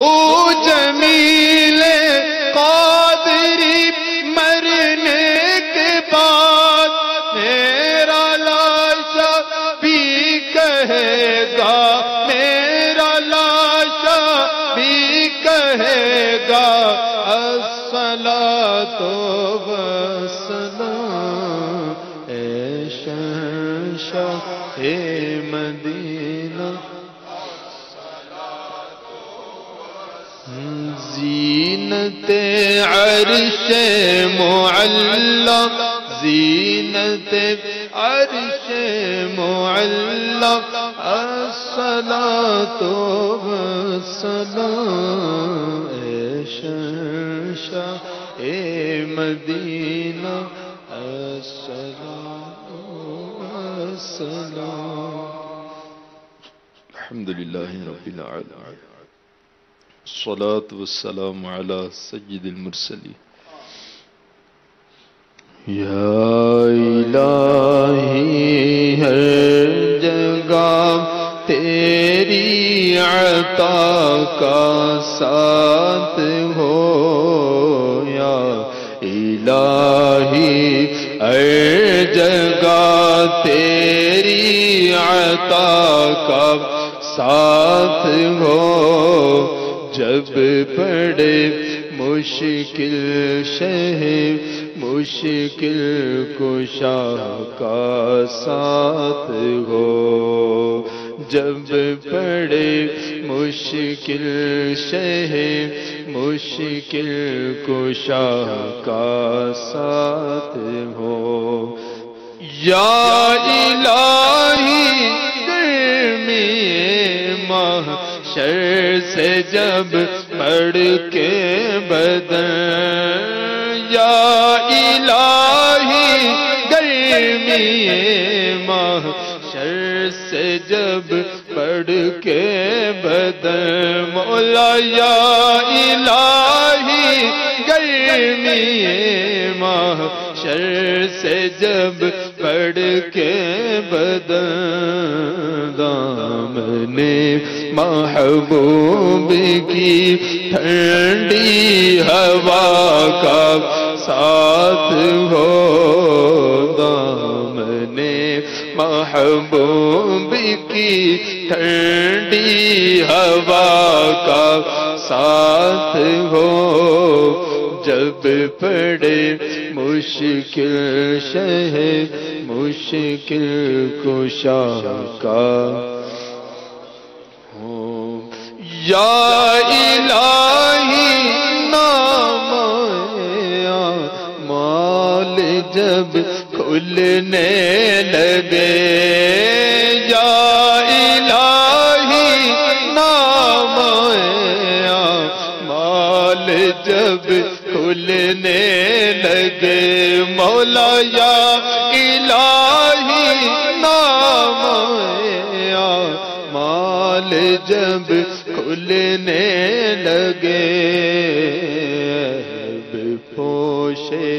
او جمیل قادری مرنے کے بعد میرا لاشا بھی کہے گا، میرا لاشا بھی کہے گا الصلاۃ والسلام اے شہنشاہ مدینہ زینت عرش معلا، زینت عرش معلا الصلاۃ والسلام اے شہنشاہ مدینہ الصلاۃ والسلام. الحمدللہ رب العالمین، الصلاة والسلام على سید المرسلین. یا الہی ہر جگہ تیری عطا کا ساتھ ہو، یا الہی ہر جگہ تیری عطا کا ساتھ ہو، جب پڑے مشکل شہ مشکل کشا کا ساتھ ہو، جب پڑے مشکل شہ مشکل کشا کا ساتھ ہو. یا الہی گرمی محشر سے جب بڑھ کے بدن، یا الہی گرمی محشر سے جب بڑھ کے بدن، مولا یا الہی گرمی محشر سے جب بڑھ کے بدن، دامن محبوب کی ٹھنڈی ہوا کا ساتھ ہو، دامن محبوب کی ٹھنڈی ہوا کا ساتھ ہو، جب پڑے مشکل شہ مشکل کشا کا ہو. یا الہی نام مال جب کھلنے لگے، یا الہی نام مال جب کھلنے لگے، مولا یا الہی نام مال جب کھلنے لگے، پوشے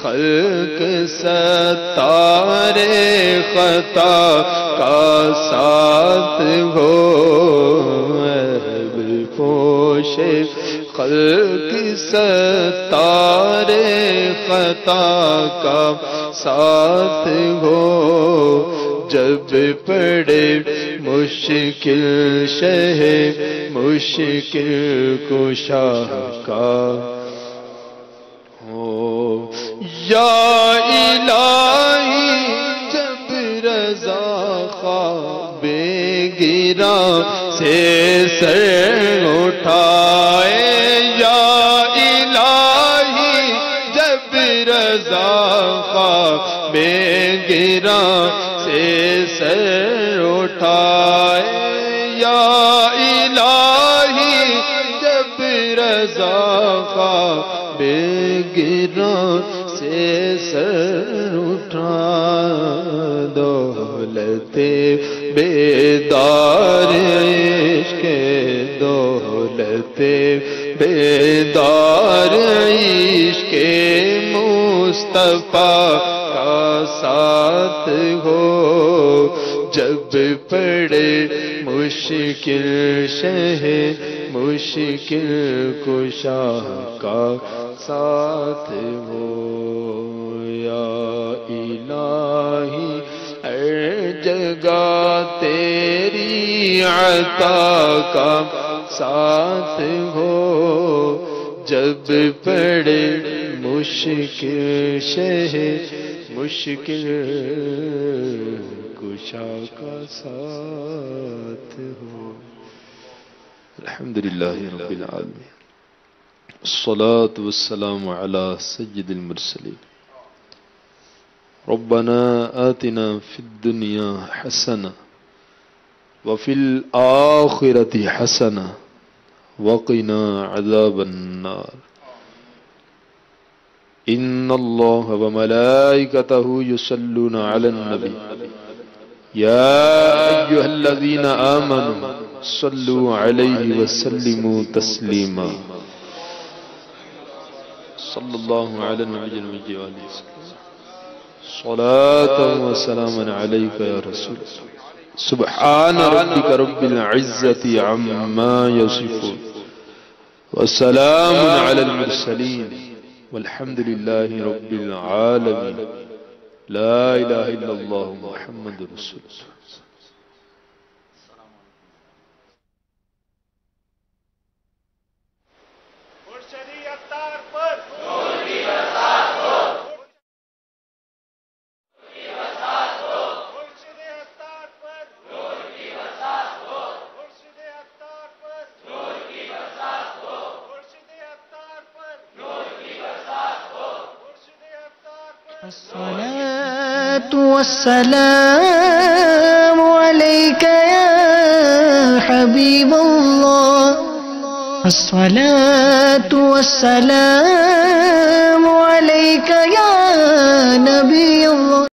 خلق ستارے خطا کا ساتھ ہو، پوشے خلق ستارے خطا کا ساتھ ہو، جب پڑے مشکل شہ مشکل کشا کا ہو. یا الہی جب رضا خواب گرا سے سر اٹھائے، یا الہی جب رضا خواب گرا سے سر اٹھائے، یا الہی جب رضا خواب گرا سے سر اٹھا، دولت بیدار عشق دولت بیدار عشق مصطفیٰ کا ساتھ ہو، جب پڑے مشکل شہ مشکل کشا کا ساتھ ہو یا الہی ہر جگہ تیری عطا کا ساتھ ہو جب پڑے مشکل شہ مشکل کشا کا ساتھ ہو. الحمدللہ رب العالمین الصلاة والسلام على سید المرسلین. ربنا آتنا في الدنيا حسنة وفي الآخرة حسنة وقنا عذاب النار. إن الله وملائكته يصلون على النبي يا أيها الذين آمنوا صلوا عليه وسلموا تسليما. صلى الله على النبي المجيد صلاة وسلاما عليك يا رسول. سبحان ربك رب العزة عما يصفون وسلام على المرسلين والحمد لله رب العالمين. لا إله إلا الله محمد رسول الله. الصلاة والسلام عليك يا حبيب الله. الصلاة والسلام عليك يا نبي الله.